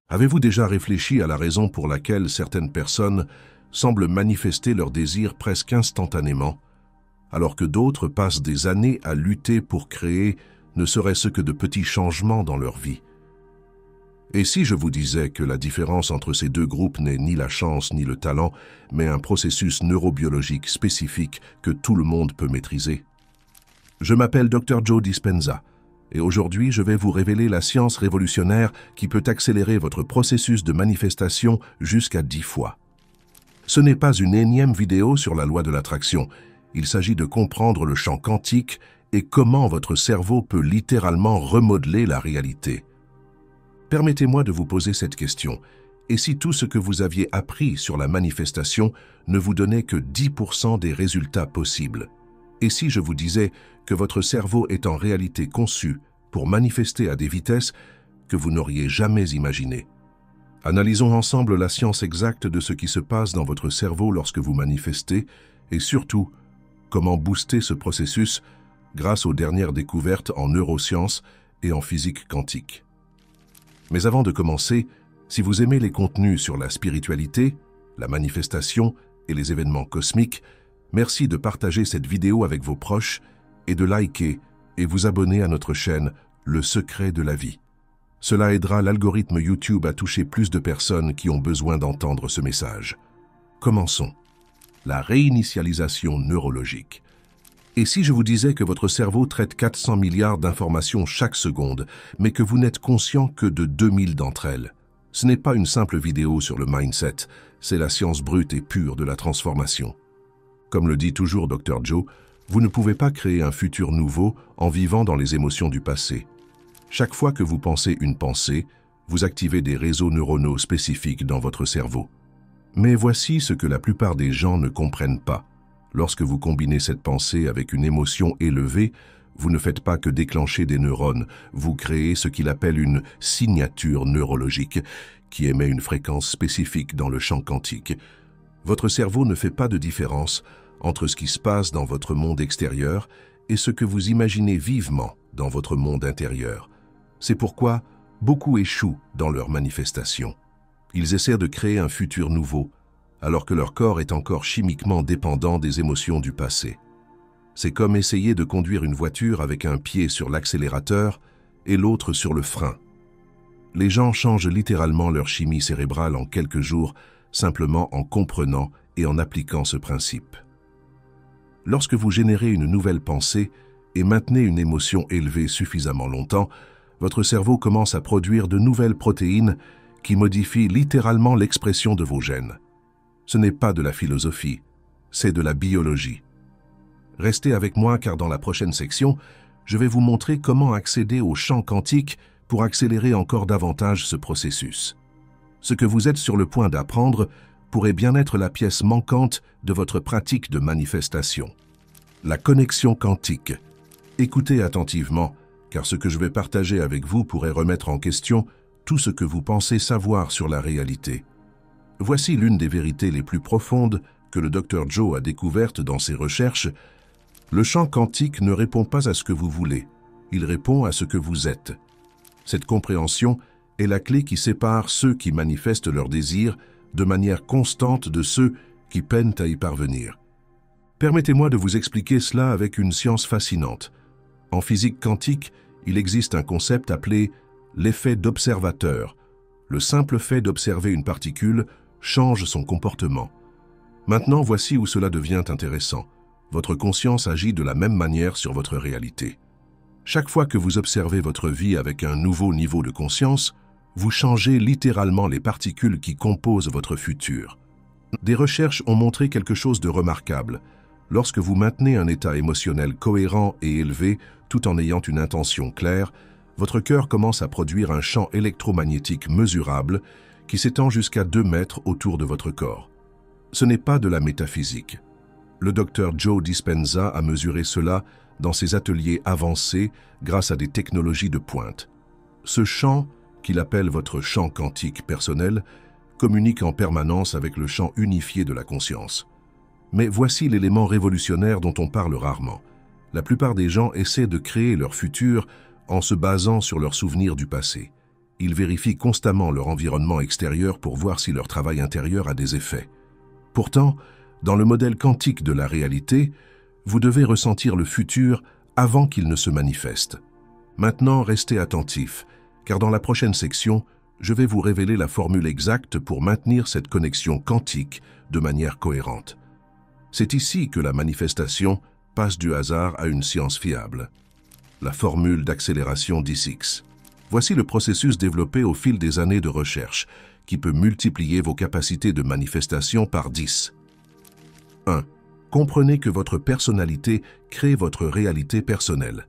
Avez-vous déjà réfléchi à la raison pour laquelle certaines personnes semblent manifester leurs désirs presque instantanément, alors que d'autres passent des années à lutter pour créer ne serait-ce que de petits changements dans leur vie? Et si je vous disais que la différence entre ces deux groupes n'est ni la chance ni le talent, mais un processus neurobiologique spécifique que tout le monde peut maîtriser? Je m'appelle Dr Joe Dispenza, et aujourd'hui je vais vous révéler la science révolutionnaire qui peut accélérer votre processus de manifestation jusqu'à 10 fois. Ce n'est pas une énième vidéo sur la loi de l'attraction, il s'agit de comprendre le champ quantique et comment votre cerveau peut littéralement remodeler la réalité. Permettez-moi de vous poser cette question. Et si tout ce que vous aviez appris sur la manifestation ne vous donnait que 10% des résultats possibles? Et si je vous disais que votre cerveau est en réalité conçu pour manifester à des vitesses que vous n'auriez jamais imaginées? Analysons ensemble la science exacte de ce qui se passe dans votre cerveau lorsque vous manifestez et surtout, comment booster ce processus grâce aux dernières découvertes en neurosciences et en physique quantique. Mais avant de commencer, si vous aimez les contenus sur la spiritualité, la manifestation et les événements cosmiques, merci de partager cette vidéo avec vos proches et de liker et vous abonner à notre chaîne Le Secret de la Vie. Cela aidera l'algorithme YouTube à toucher plus de personnes qui ont besoin d'entendre ce message. Commençons. La réinitialisation neurologique. Et si je vous disais que votre cerveau traite 400 milliards d'informations chaque seconde, mais que vous n'êtes conscient que de 2000 d'entre elles? Ce n'est pas une simple vidéo sur le mindset, c'est la science brute et pure de la transformation. Comme le dit toujours Dr Joe, vous ne pouvez pas créer un futur nouveau en vivant dans les émotions du passé. Chaque fois que vous pensez une pensée, vous activez des réseaux neuronaux spécifiques dans votre cerveau. Mais voici ce que la plupart des gens ne comprennent pas. Lorsque vous combinez cette pensée avec une émotion élevée, vous ne faites pas que déclencher des neurones, vous créez ce qu'il appelle une signature neurologique, qui émet une fréquence spécifique dans le champ quantique. Votre cerveau ne fait pas de différence entre ce qui se passe dans votre monde extérieur et ce que vous imaginez vivement dans votre monde intérieur. C'est pourquoi beaucoup échouent dans leur manifestation. Ils essaient de créer un futur nouveau, alors que leur corps est encore chimiquement dépendant des émotions du passé. C'est comme essayer de conduire une voiture avec un pied sur l'accélérateur et l'autre sur le frein. Les gens changent littéralement leur chimie cérébrale en quelques jours, simplement en comprenant et en appliquant ce principe. Lorsque vous générez une nouvelle pensée et maintenez une émotion élevée suffisamment longtemps, votre cerveau commence à produire de nouvelles protéines qui modifient littéralement l'expression de vos gènes. Ce n'est pas de la philosophie, c'est de la biologie. Restez avec moi car dans la prochaine section, je vais vous montrer comment accéder au champ quantique pour accélérer encore davantage ce processus. Ce que vous êtes sur le point d'apprendre pourrait bien être la pièce manquante de votre pratique de manifestation. La connexion quantique. Écoutez attentivement, car ce que je vais partager avec vous pourrait remettre en question tout ce que vous pensez savoir sur la réalité. Voici l'une des vérités les plus profondes que le Dr Joe a découvertes dans ses recherches. Le champ quantique ne répond pas à ce que vous voulez, il répond à ce que vous êtes. Cette compréhension est la clé qui sépare ceux qui manifestent leurs désirs de manière constante de ceux qui peinent à y parvenir. Permettez-moi de vous expliquer cela avec une science fascinante. En physique quantique, il existe un concept appelé l'effet d'observateur. Le simple fait d'observer une particule change son comportement. Maintenant, voici où cela devient intéressant. Votre conscience agit de la même manière sur votre réalité. Chaque fois que vous observez votre vie avec un nouveau niveau de conscience, vous changez littéralement les particules qui composent votre futur. Des recherches ont montré quelque chose de remarquable. Lorsque vous maintenez un état émotionnel cohérent et élevé, tout en ayant une intention claire, votre cœur commence à produire un champ électromagnétique mesurable qui s'étend jusqu'à 2 mètres autour de votre corps. Ce n'est pas de la métaphysique. Le Dr Joe Dispenza a mesuré cela dans ses ateliers avancés grâce à des technologies de pointe. Ce champ, qu'il appelle votre champ quantique personnel, communique en permanence avec le champ unifié de la conscience. Mais voici l'élément révolutionnaire dont on parle rarement. La plupart des gens essaient de créer leur futur en se basant sur leurs souvenirs du passé. Ils vérifient constamment leur environnement extérieur pour voir si leur travail intérieur a des effets. Pourtant, dans le modèle quantique de la réalité, vous devez ressentir le futur avant qu'il ne se manifeste. Maintenant, restez attentifs, car dans la prochaine section, je vais vous révéler la formule exacte pour maintenir cette connexion quantique de manière cohérente. C'est ici que la manifestation passe du hasard à une science fiable. La formule d'accélération d6. Voici le processus développé au fil des années de recherche, qui peut multiplier vos capacités de manifestation par 10. 1. Comprenez que votre personnalité crée votre réalité personnelle.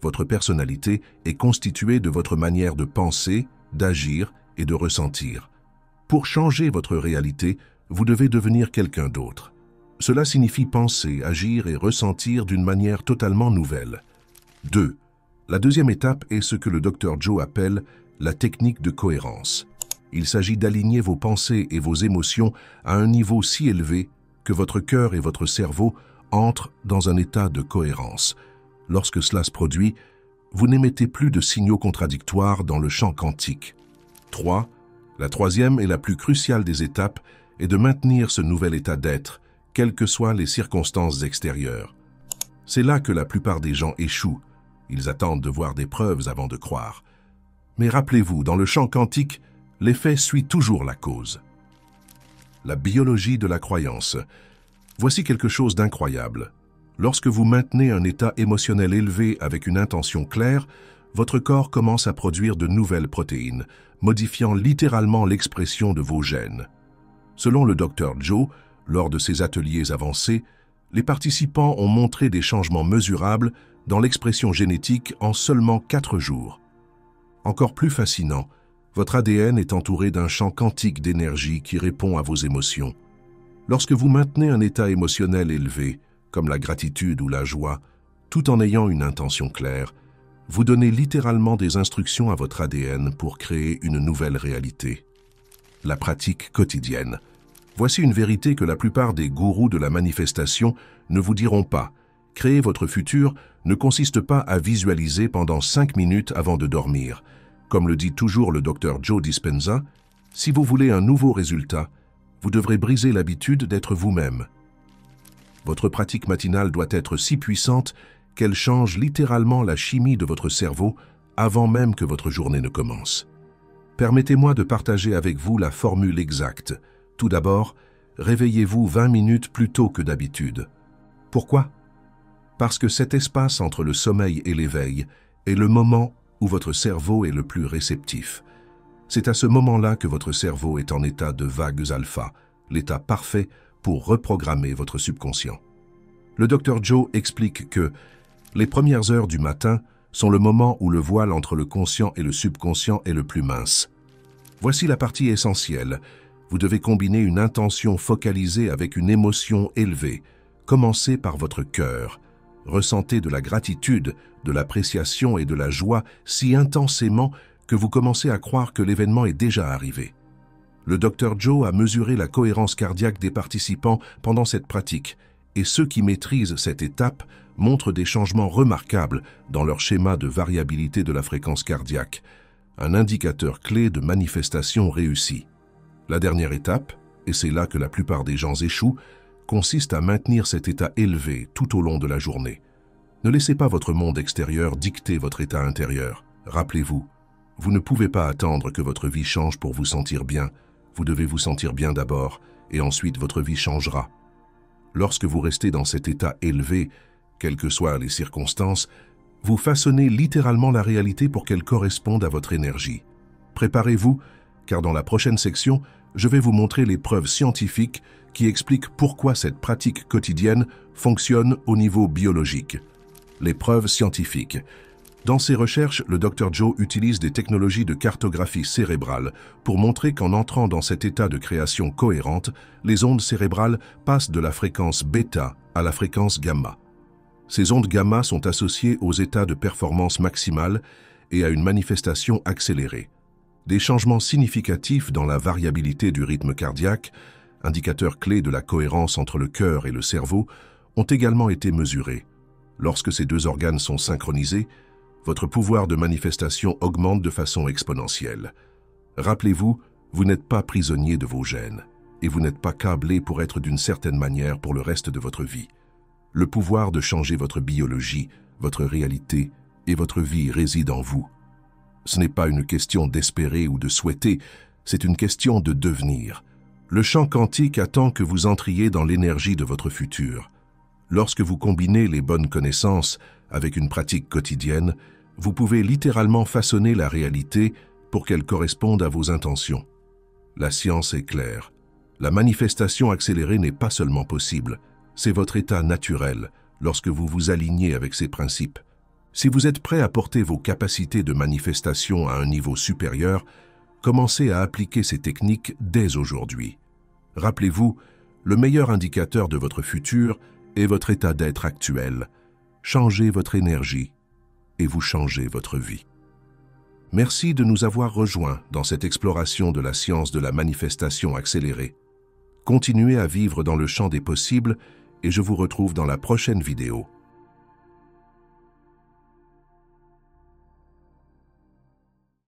Votre personnalité est constituée de votre manière de penser, d'agir et de ressentir. Pour changer votre réalité, vous devez devenir quelqu'un d'autre. Cela signifie penser, agir et ressentir d'une manière totalement nouvelle. 2. La deuxième étape est ce que le Dr Joe appelle la technique de cohérence. Il s'agit d'aligner vos pensées et vos émotions à un niveau si élevé que votre cœur et votre cerveau entrent dans un état de cohérence. Lorsque cela se produit, vous n'émettez plus de signaux contradictoires dans le champ quantique. 3. La troisième et la plus cruciale des étapes est de maintenir ce nouvel état d'être, quelles que soient les circonstances extérieures. C'est là que la plupart des gens échouent. Ils attendent de voir des preuves avant de croire. Mais rappelez-vous, dans le champ quantique, l'effet suit toujours la cause. La biologie de la croyance. Voici quelque chose d'incroyable. Lorsque vous maintenez un état émotionnel élevé avec une intention claire, votre corps commence à produire de nouvelles protéines, modifiant littéralement l'expression de vos gènes. Selon le Dr Joe, lors de ces ateliers avancés, les participants ont montré des changements mesurables dans l'expression génétique en seulement 4 jours. Encore plus fascinant, votre ADN est entouré d'un champ quantique d'énergie qui répond à vos émotions. Lorsque vous maintenez un état émotionnel élevé, comme la gratitude ou la joie, tout en ayant une intention claire, vous donnez littéralement des instructions à votre ADN pour créer une nouvelle réalité. La pratique quotidienne. Voici une vérité que la plupart des gourous de la manifestation ne vous diront pas. Créer votre futur ne consiste pas à visualiser pendant 5 minutes avant de dormir. Comme le dit toujours le Dr Joe Dispenza, si vous voulez un nouveau résultat, vous devrez briser l'habitude d'être vous-même. Votre pratique matinale doit être si puissante qu'elle change littéralement la chimie de votre cerveau avant même que votre journée ne commence. Permettez-moi de partager avec vous la formule exacte. Tout d'abord, réveillez-vous 20 minutes plus tôt que d'habitude. Pourquoi? Parce que cet espace entre le sommeil et l'éveil est le moment où votre cerveau est le plus réceptif. C'est à ce moment-là que votre cerveau est en état de vagues alpha, l'état parfait pour reprogrammer votre subconscient. Le Dr Joe explique que les premières heures du matin sont le moment où le voile entre le conscient et le subconscient est le plus mince. Voici la partie essentielle. Vous devez combiner une intention focalisée avec une émotion élevée. Commencez par votre cœur. Ressentez de la gratitude, de l'appréciation et de la joie si intensément que vous commencez à croire que l'événement est déjà arrivé. Le Dr Joe a mesuré la cohérence cardiaque des participants pendant cette pratique, et ceux qui maîtrisent cette étape montrent des changements remarquables dans leur schéma de variabilité de la fréquence cardiaque, un indicateur clé de manifestation réussie. La dernière étape, et c'est là que la plupart des gens échouent, consiste à maintenir cet état élevé tout au long de la journée. Ne laissez pas votre monde extérieur dicter votre état intérieur. Rappelez-vous, vous ne pouvez pas attendre que votre vie change pour vous sentir bien. Vous devez vous sentir bien d'abord, et ensuite votre vie changera. Lorsque vous restez dans cet état élevé, quelles que soient les circonstances, vous façonnez littéralement la réalité pour qu'elle corresponde à votre énergie. Préparez-vous, car dans la prochaine section, je vais vous montrer les preuves scientifiques qui expliquent pourquoi cette pratique quotidienne fonctionne au niveau biologique. Les preuves scientifiques. Dans ses recherches, le Dr Joe utilise des technologies de cartographie cérébrale pour montrer qu'en entrant dans cet état de création cohérente, les ondes cérébrales passent de la fréquence bêta à la fréquence gamma. Ces ondes gamma sont associées aux états de performance maximale et à une manifestation accélérée. Des changements significatifs dans la variabilité du rythme cardiaque, indicateur clé de la cohérence entre le cœur et le cerveau, ont également été mesurés. Lorsque ces deux organes sont synchronisés, votre pouvoir de manifestation augmente de façon exponentielle. Rappelez-vous, vous n'êtes pas prisonnier de vos gènes, et vous n'êtes pas câblé pour être d'une certaine manière pour le reste de votre vie. Le pouvoir de changer votre biologie, votre réalité et votre vie réside en vous. Ce n'est pas une question d'espérer ou de souhaiter, c'est une question de devenir. Le champ quantique attend que vous entriez dans l'énergie de votre futur. Lorsque vous combinez les bonnes connaissances avec une pratique quotidienne, vous pouvez littéralement façonner la réalité pour qu'elle corresponde à vos intentions. La science est claire. La manifestation accélérée n'est pas seulement possible, c'est votre état naturel lorsque vous vous alignez avec ces principes. Si vous êtes prêt à porter vos capacités de manifestation à un niveau supérieur, commencez à appliquer ces techniques dès aujourd'hui. Rappelez-vous, le meilleur indicateur de votre futur est votre état d'être actuel. Changez votre énergie et vous changez votre vie. Merci de nous avoir rejoints dans cette exploration de la science de la manifestation accélérée. Continuez à vivre dans le champ des possibles et je vous retrouve dans la prochaine vidéo.